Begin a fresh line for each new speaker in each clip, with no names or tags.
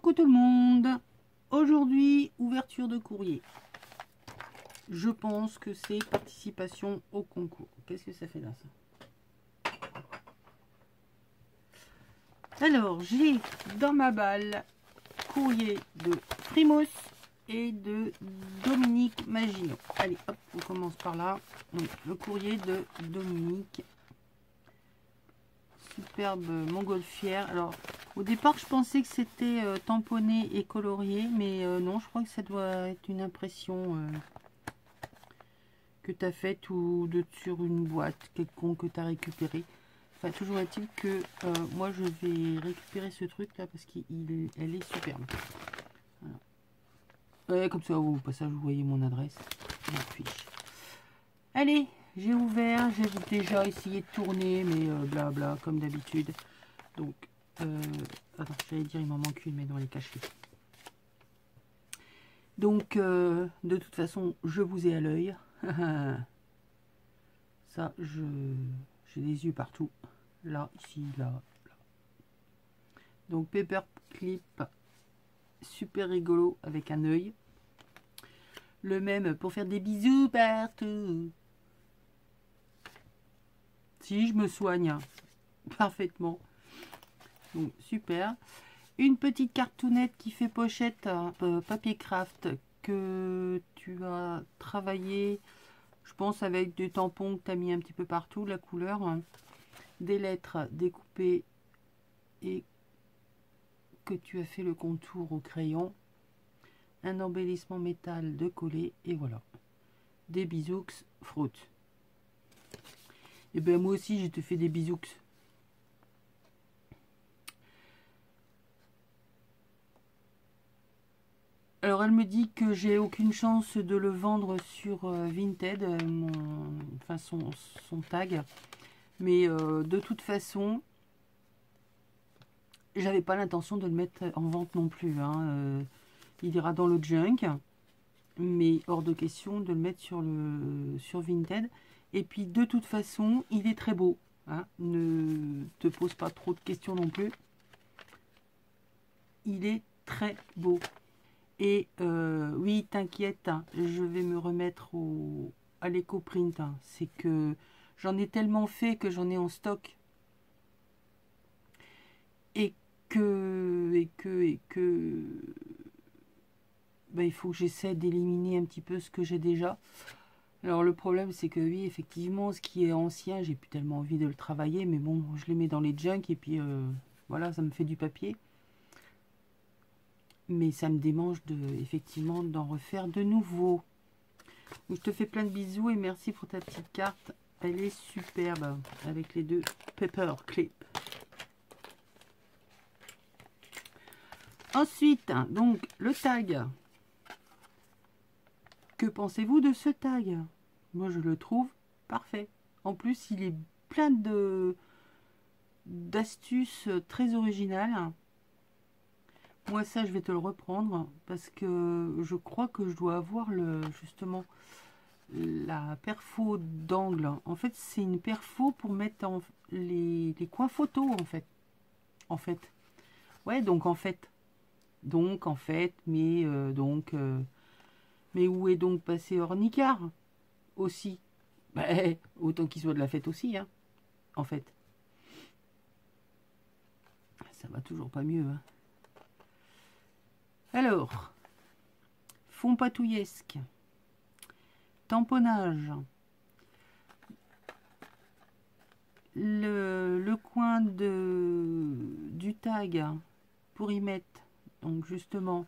Coucou tout le monde. Aujourd'hui, ouverture de courrier. Je pense que c'est participation au concours. Qu'est-ce que ça fait là, ça? Alors, j'ai dans ma balle courrier de Primos et de Dominique Maginot. Allez, hop, on commence par là. Donc, le courrier de Dominique. Superbe montgolfière. Alors, au départ, je pensais que c'était tamponné et colorié, mais non, je crois que ça doit être une impression que tu as faite ou sur une boîte quelconque que tu as récupérée. Enfin, toujours est-il que moi, je vais récupérer ce truc-là parce qu'elle est superbe. Voilà. Ouais, comme ça, au passage, vous voyez mon adresse. Allez, j'ai ouvert, j'ai déjà essayé de tourner, mais blabla, comme d'habitude. Donc, attends, j'allais dire, il m'en manque une, mais dans les cachets. Donc, de toute façon, je vous ai à l'œil. Ça, j'ai des yeux partout. Là, ici, là, là. Donc, paperclip, super rigolo, avec un œil. Le même pour faire des bisous partout. Si, je me soigne parfaitement. Donc, super. Une petite cartoonette qui fait pochette papier craft que tu as travaillé, je pense, avec des tampons que tu as mis un petit peu partout, la couleur. Des lettres découpées et que tu as fait le contour au crayon. Un embellissement métal de coller et voilà. Des bisous fruit. Et ben moi aussi, je te fais des bisous. Alors elle me dit que j'ai aucune chance de le vendre sur Vinted, enfin son tag. Mais de toute façon, j'avais pas l'intention de le mettre en vente non plus. Hein. Il ira dans le junk, mais hors de question de le mettre sur Vinted. Et puis de toute façon, il est très beau. Hein. Ne te pose pas trop de questions non plus. Il est très beau. Et oui, t'inquiète, hein, je vais me remettre à l'éco-print. Hein. C'est que j'en ai tellement fait que j'en ai en stock. Et que ben, il faut que j'essaie d'éliminer un petit peu ce que j'ai déjà. Alors le problème, c'est que oui, effectivement, ce qui est ancien, j'ai plus tellement envie de le travailler. Mais bon, je les mets dans les junk et puis voilà, ça me fait du papier. Mais ça me démange effectivement d'en refaire de nouveau. Donc, je te fais plein de bisous et merci pour ta petite carte. Elle est superbe avec les deux paperclip. Ensuite, donc le tag. Que pensez-vous de ce tag? Moi, je le trouve parfait. En plus, il est plein d'astuces très originales. Moi, ça, je vais te le reprendre parce que je crois que je dois avoir justement la perfo d'angle. En fait, c'est une perfo pour mettre les coins photos, en fait. Ouais, donc en fait, mais mais où est donc passé Ornicard aussi? Bah, autant qu'il soit de la fête aussi, hein, en fait. Ça va toujours pas mieux, hein. Alors, fond patouillesque, tamponnage, le coin du tag pour y mettre donc justement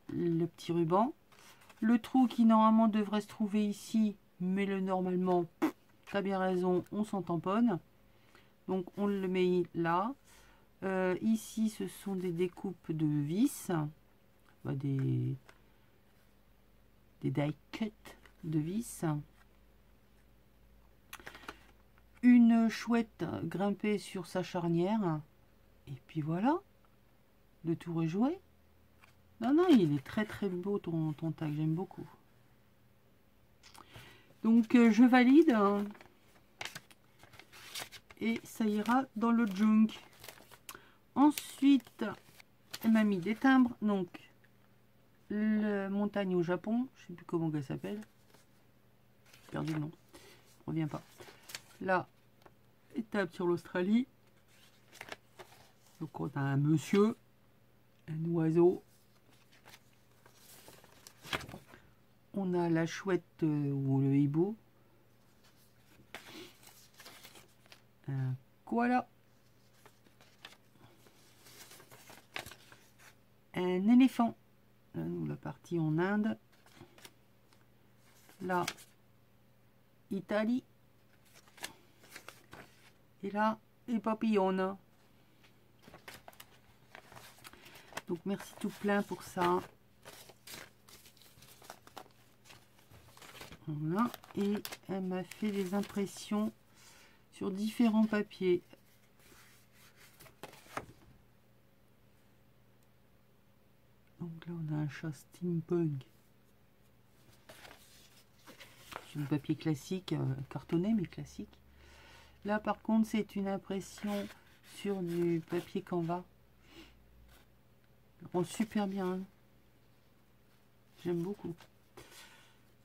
le petit ruban, le trou qui normalement devrait se trouver ici, mais normalement, t'as bien raison, on s'en tamponne, donc on le met là. Ici, ce sont des découpes de vis, des die cut de vis. Une chouette grimpée sur sa charnière. Et puis voilà, le tour est joué. Non, non, il est très très beau ton tag, j'aime beaucoup. Donc je valide. Et ça ira dans le junk. Ensuite, elle m'a mis des timbres. Donc, la montagne au Japon. Je sais plus comment elle s'appelle. J'ai perdu le nom. Je reviens pas. Là, étape sur l'Australie. Donc, on a un monsieur, un oiseau. On a la chouette ou le hibou. Un koala. Un éléphant. Là, nous, la partie en Inde. Là, Italie. Et là, les papillons. Donc, merci tout plein pour ça. Voilà. Et elle m'a fait des impressions sur différents papiers. Donc là, on a un chat steampunk. C'est un papier classique, cartonné, mais classique. Là, par contre, c'est une impression sur du papier Canva. Rend super bien. J'aime beaucoup.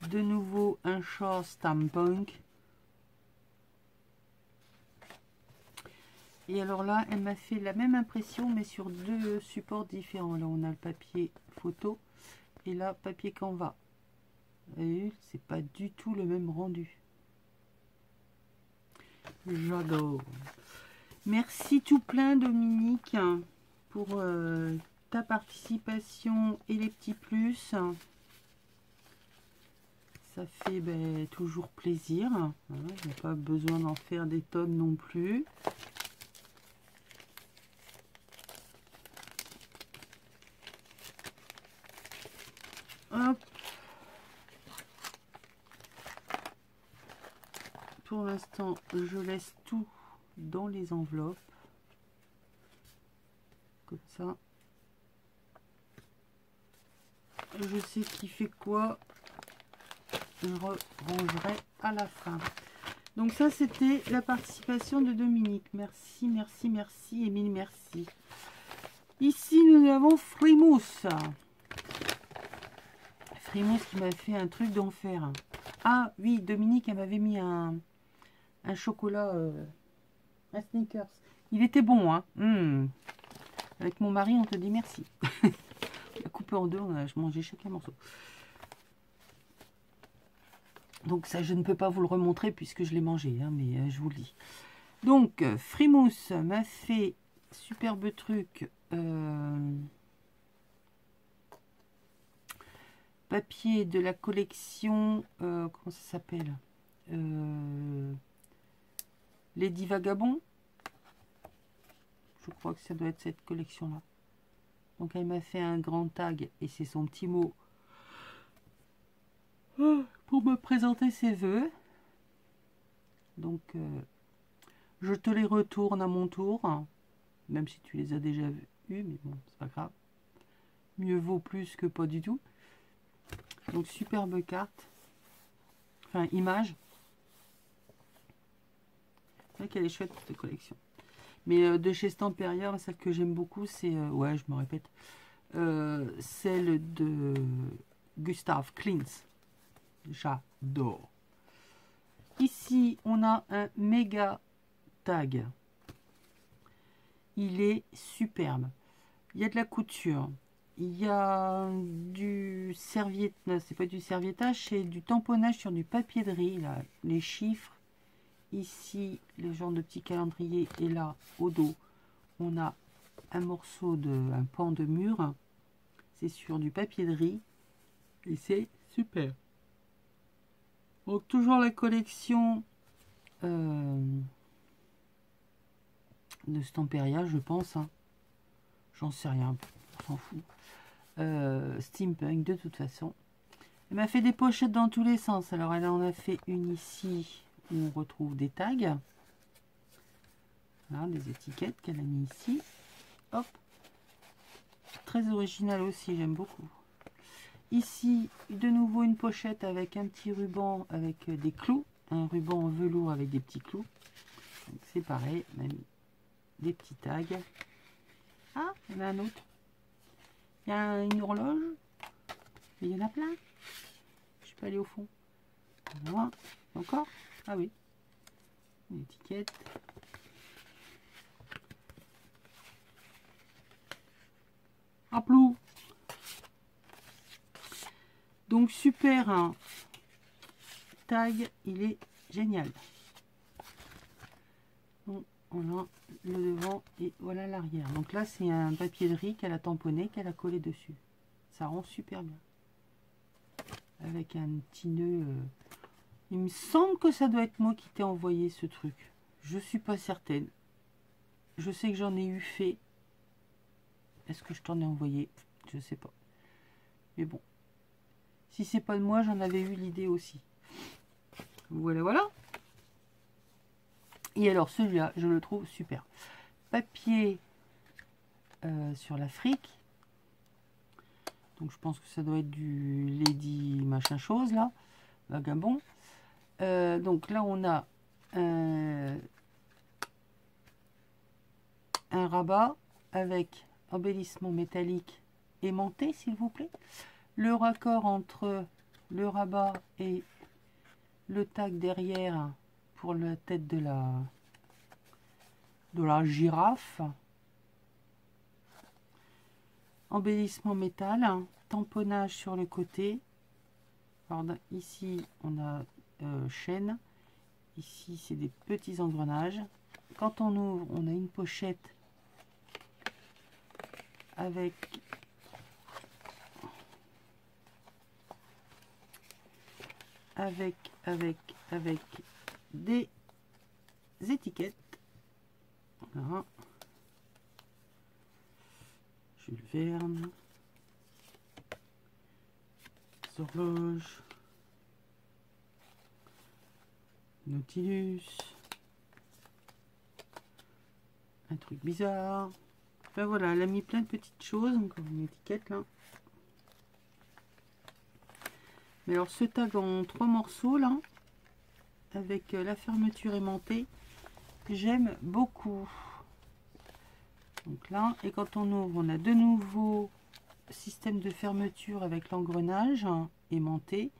De nouveau, un chat steampunk. Et alors là, elle m'a fait la même impression, mais sur deux supports différents. Là, on a le papier photo et là, papier Canva. Et c'est pas du tout le même rendu. J'adore. Merci tout plein, Dominique, pour ta participation et les petits plus. Ça fait toujours plaisir. Il n'y a pas besoin d'en faire des tonnes non plus. Hop. Pour l'instant, je laisse tout dans les enveloppes. Comme ça. Je sais qui fait quoi. Je rangerai à la fin. Donc ça, c'était la participation de Dominique. Merci, merci, merci, Émile, merci. Ici, nous avons Frimousse. Frimousse qui m'a fait un truc d'enfer. Ah oui, Dominique, elle m'avait mis un chocolat, un Snickers. Il était bon, hein. Avec mon mari, on te dit merci. On a coupé en deux, je mangeais chacun un morceau. Donc ça, je ne peux pas vous le remontrer puisque je l'ai mangé, hein, mais je vous le dis. Donc, Frimousse m'a fait superbe truc. Papier de la collection, comment ça s'appelle, Lady Vagabond. Je crois que ça doit être cette collection-là. Donc elle m'a fait un grand tag et c'est son petit mot pour me présenter ses vœux. Donc je te les retourne à mon tour, même si tu les as déjà vus, mais bon, c'est pas grave. Mieux vaut plus que pas du tout. Donc superbe carte, enfin image. C'est vrai qu'elle est chouette cette collection. Mais de chez Stamperia, celle que j'aime beaucoup, c'est, ouais, je me répète, celle de Gustav Klimt. J'adore. Ici, on a un méga tag. Il est superbe. Il y a de la couture. Il y a du serviette, c'est pas du serviettage, c'est du tamponnage sur du papier de riz, là, les chiffres. Ici, le genre de petit calendrier. Et là, au dos, on a un morceau un pan de mur. C'est sur du papier de riz. Et c'est super. Donc, toujours la collection de Stamperia, je pense. Hein. J'en sais rien. On s'en fout. Steampunk, de toute façon. Elle m'a fait des pochettes dans tous les sens. Alors, elle en a fait une ici. Où on retrouve des tags. Voilà, des étiquettes qu'elle a mis ici. Hop. Très original aussi, j'aime beaucoup. Ici, de nouveau une pochette avec un petit ruban avec des clous. Un ruban en velours avec des petits clous. C'est pareil, même des petits tags. Ah, il y en a un autre. Il y a une horloge. Il y en a plein. Je peux aller au fond. Voilà. Encore? Ah oui. Une étiquette. Aplou. Donc super, hein. Tag, il est génial. Donc, voilà le devant et voilà l'arrière. Donc là, c'est un papier de riz qu'elle a tamponné, qu'elle a collé dessus. Ça rend super bien. Avec un petit nœud. Il me semble que ça doit être moi qui t'ai envoyé ce truc. Je suis pas certaine. Je sais que j'en ai eu fait. Est-ce que je t'en ai envoyé? Je sais pas. Mais bon. Si c'est pas de moi, j'en avais eu l'idée aussi. Voilà, voilà. Et alors celui-là, je le trouve super. Papier sur l'Afrique. Donc je pense que ça doit être du Lady machin chose là. Vagabond. Donc là on a un rabat avec embellissement métallique aimanté s'il vous plaît. Le raccord entre le rabat et le tag derrière pour la tête de la girafe. Embellissement métal, tamponnage sur le côté. Alors, ici on a chaîne, ici c'est des petits engrenages. Quand on ouvre, on a une pochette avec des étiquettes. Voilà. Jules Verne, horloges, Nautilus, un truc bizarre. Enfin voilà, elle a mis plein de petites choses, encore une étiquette là. Mais alors ce tag en 3 morceaux là, avec la fermeture aimantée, j'aime beaucoup. Donc là, et quand on ouvre, on a de nouveau système de fermeture avec l'engrenage aimanté.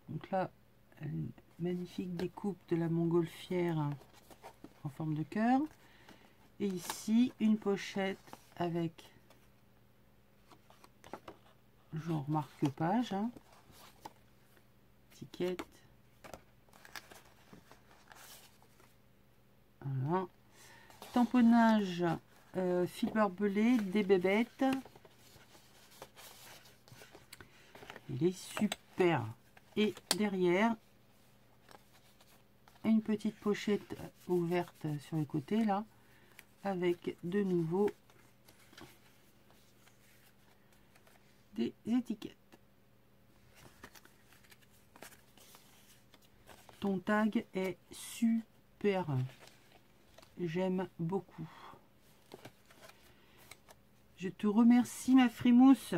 Donc là, une magnifique découpe de la montgolfière en forme de cœur. Et ici, une pochette avec genre marque-page, étiquette. Voilà. Tamponnage fil barbelé, des bébêtes. Il est super. Et derrière, une petite pochette ouverte sur les côtés là, avec de nouveau des étiquettes. Ton tag est super. J'aime beaucoup. Je te remercie ma frimousse.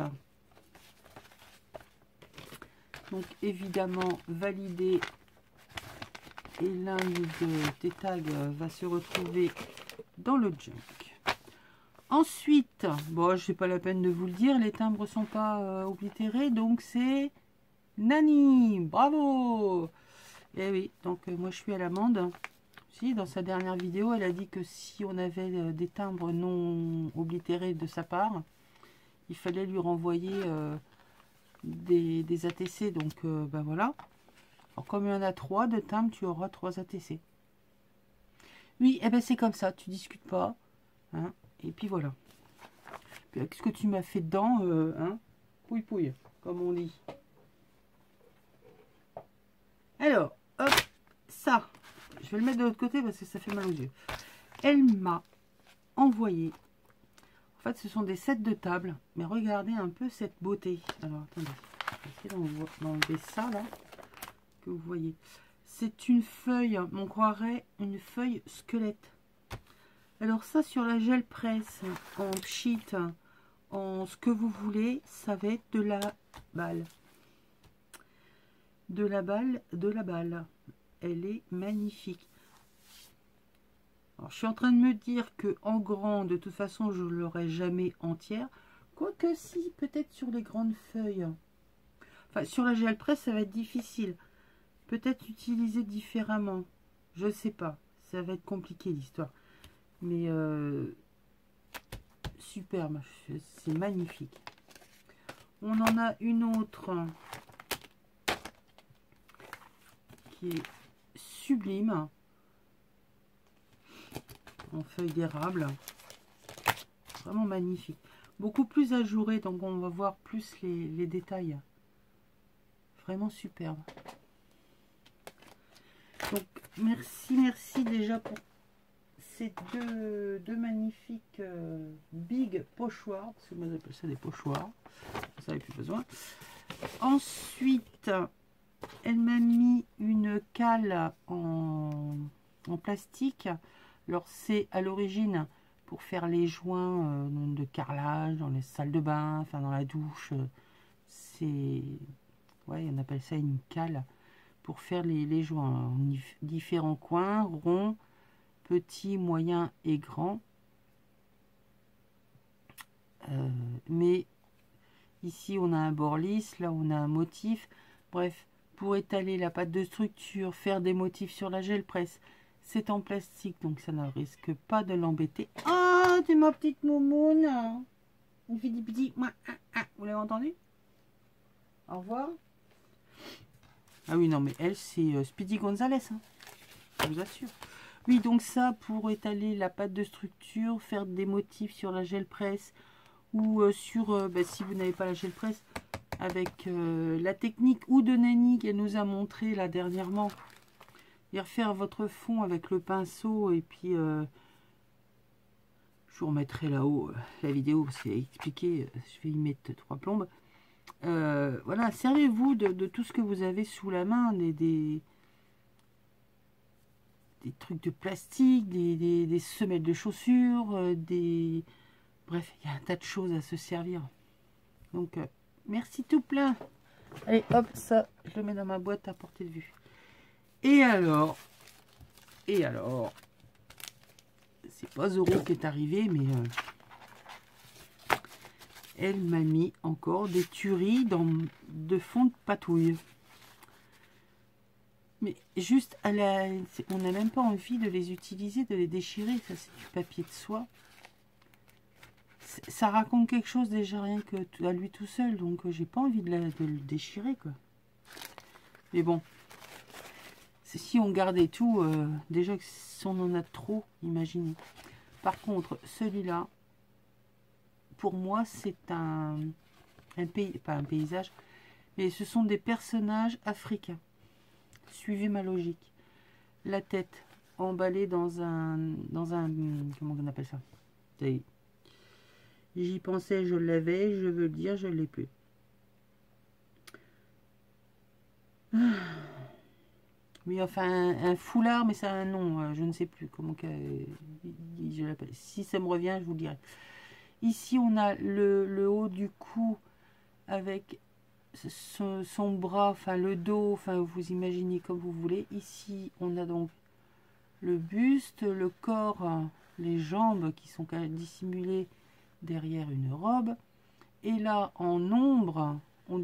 Donc évidemment validé, et l'un de tes tags va se retrouver dans le junk. Ensuite, bon, je n'ai pas la peine de vous le dire, les timbres sont pas oblitérés, donc c'est Nani, bravo. Et oui, donc moi je suis à l'amende. Si, dans sa dernière vidéo, elle a dit que si on avait des timbres non oblitérés de sa part, il fallait lui renvoyer des ATC. Donc, ben voilà. Alors, comme il y en a 3 de timbres, tu auras 3 ATC. Oui, et ben c'est comme ça, tu discutes pas. Hein, et puis voilà. Qu'est-ce que tu m'as fait dedans, hein? Pouille pouille, comme on dit. Alors, hop, ça. Je vais le mettre de l'autre côté parce que ça fait mal aux yeux. Elle m'a envoyé. En fait, ce sont des sets de table. Mais regardez un peu cette beauté. Alors, attendez. Je vais essayer d'enlever ça, là. Que vous voyez. C'est une feuille. On croirait une feuille squelette. Alors, ça, sur la gel presse, en sheet, en ce que vous voulez, ça va être de la balle. De la balle. Elle est magnifique. Alors, je suis en train de me dire que en grand, de toute façon, je ne l'aurai jamais entière. Quoique si, peut-être sur les grandes feuilles. Enfin, sur la gel presse, ça va être difficile. Peut-être utiliser différemment. Je sais pas. Ça va être compliqué l'histoire. Mais superbe. C'est magnifique. On en a une autre qui est sublime. En feuille d'érable. Vraiment magnifique. Beaucoup plus ajouré. Donc on va voir plus les détails. Vraiment superbe. Donc merci déjà pour ces deux magnifiques big pochoirs, parce que moi j'appelle ça des pochoirs, ça n'avait plus besoin. Ensuite, elle m'a mis une cale en plastique. Alors c'est à l'origine pour faire les joints de carrelage dans les salles de bain, enfin dans la douche. C'est, ouais, on appelle ça une cale pour faire les joints en différents coins, ronds, petits, moyens et grands. Mais ici on a un bord lisse, là on a un motif. Bref, pour étaler la pâte de structure, faire des motifs sur la gel presse, c'est en plastique, donc ça ne risque pas de l'embêter. Oh, c'est ma petite moumoune. Une fille petit. Vous l'avez entendu? Au revoir. Ah oui, non, mais elle, c'est Speedy Gonzalez, hein, je vous assure. Oui, donc ça, pour étaler la pâte de structure, faire des motifs sur la gel presse ou sur, si vous n'avez pas la gel presse, avec la technique ou de Nani qu'elle nous a montré là dernièrement. Et refaire votre fond avec le pinceau et puis je vous remettrai là-haut la vidéo, c'est expliqué, je vais y mettre 3 plombes. Voilà, servez-vous de tout ce que vous avez sous la main, des trucs de plastique, des semelles de chaussures, bref, il y a un tas de choses à se servir. Donc, merci tout plein. Allez, hop, ça, je le mets dans ma boîte à portée de vue. Et alors, c'est pas Zoro qui est arrivé, mais elle m'a mis encore des tueries de fond de patouille. Mais juste, on n'a même pas envie de les utiliser, de les déchirer. Ça, c'est du papier de soie. Ça raconte quelque chose déjà, rien que à lui tout seul. Donc, j'ai pas envie de le déchirer, quoi. Mais bon, si on gardait tout, déjà que si on en a trop, imaginez. Par contre, celui-là, pour moi, c'est pas un paysage, mais ce sont des personnages africains. Suivez ma logique. La tête emballée dans un comment on appelle ça? J'y pensais, je l'avais, je veux dire, je l'ai plus. Oui, enfin, un foulard, mais ça a un nom, je ne sais plus comment je l'appelle. Si ça me revient, je vous le dirai. Ici, on a le haut du cou avec son bras, enfin le dos, enfin vous imaginez comme vous voulez. Ici, on a donc le buste, le corps, les jambes qui sont dissimulées derrière une robe. Et là, en ombre, on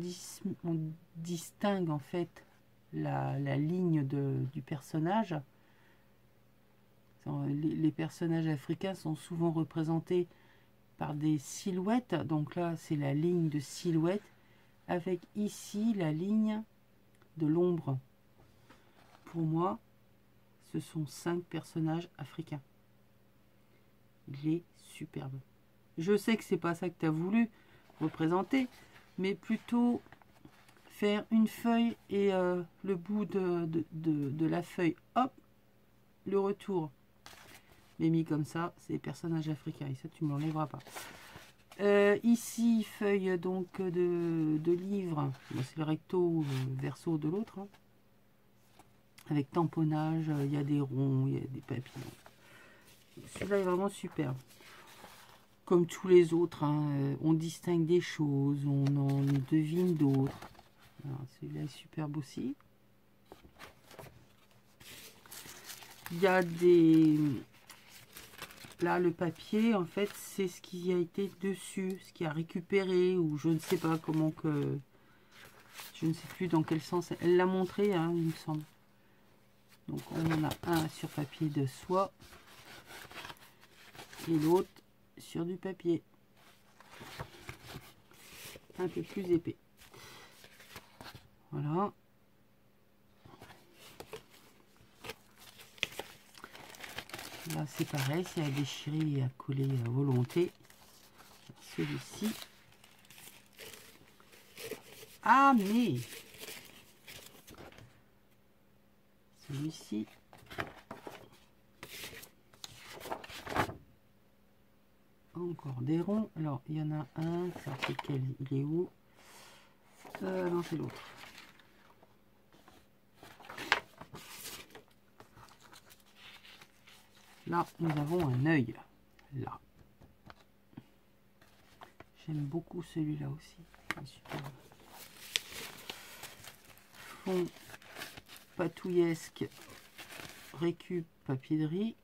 distingue en fait la ligne du personnage. Les personnages africains sont souvent représentés par des silhouettes. Donc là, c'est la ligne de silhouette avec ici la ligne de l'ombre. Pour moi, ce sont 5 personnages africains. Il est superbe. Je sais que c'est pas ça que tu as voulu représenter, mais plutôt faire une feuille et le bout de la feuille, hop, le retour. Mais mis comme ça, c'est les personnages africains. Et ça, tu ne m'enlèveras pas. Ici, feuille donc de livre. C'est le recto verso de l'autre. Hein. Avec tamponnage, il y a des ronds, il y a des papillons. Celui-là est vraiment superbe. Comme tous les autres, hein, on distingue des choses, on en devine d'autres. Celui-là est superbe aussi. Il y a des là, le papier, en fait, c'est ce qui a été dessus, ce qui a récupéré, ou je ne sais pas comment que... Je ne sais plus dans quel sens. Elle l'a montré, hein, il me semble. Donc, on en a un sur papier de soie et l'autre sur du papier un peu plus épais. Voilà. Là, c'est pareil, c'est à déchirer et à coller à volonté. Celui-ci. Ah, mais celui-ci. Encore des ronds. Alors, il y en a un. C'est lequel? Il est où? Non, c'est l'autre. Là, nous avons un œil. Là. J'aime beaucoup celui-là aussi. Super. Fond patouillesque. Récup papier de riz.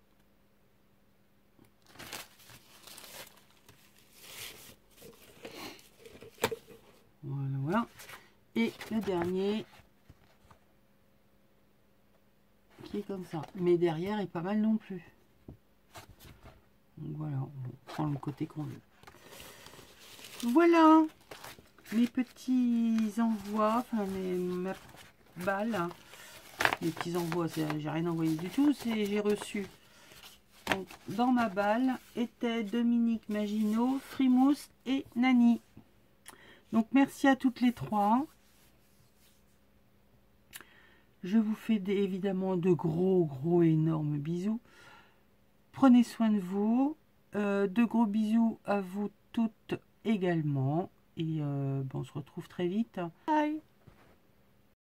Voilà, voilà. Et le dernier qui est comme ça. Mais derrière est pas mal non plus. Donc voilà, on prend le côté qu'on veut. Voilà mes petits envois, enfin ma balle. Les petits envois, j'ai rien envoyé du tout, j'ai reçu. Donc, dans ma balle étaient Dominique Maginot, Frimousse et Nani. Donc merci à toutes les trois. Je vous fais évidemment de gros énormes bisous. Prenez soin de vous. De gros bisous à vous toutes également. Et on se retrouve très vite. Bye!